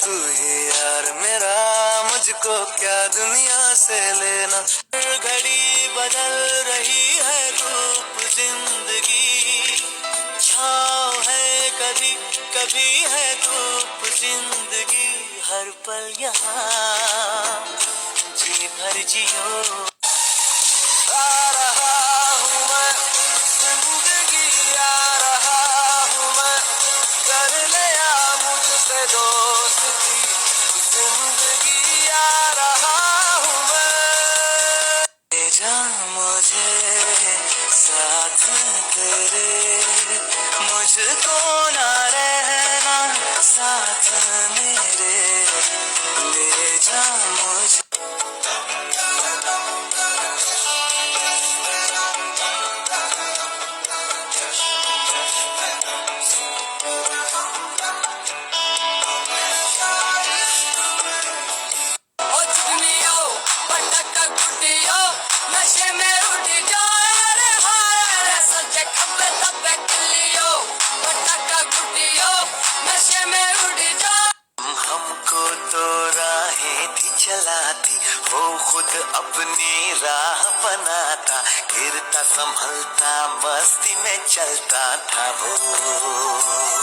तू ही यार मेरा, मुझको क्या दुनिया से लेना। घड़ी बदल रही है रूप जिंदगी, छाँव है कभी कभी है धूप जिंदगी, हर पल यहाँ जी भर जियो। आ रहा हूँ मैं जिंदगी, आ रहा हूँ मैं, कर लिया मुझसे दोस्ती जिंदगी, आ रहा हूँ मैं। ले जा मुझे साथ तेरे, मुझको ना रहना साथ मेरे, ले जा मुझे। नशे में उठ जाए रे हाय, सच्चे खब्बे तब्बे किलियो, पटाखा गुटियो, नशे में उठ जाए। हमको तो राहें थी चलाती, वो खुद अपनी राह बनाता, गिरता संभलता मस्ती में चलता था वो।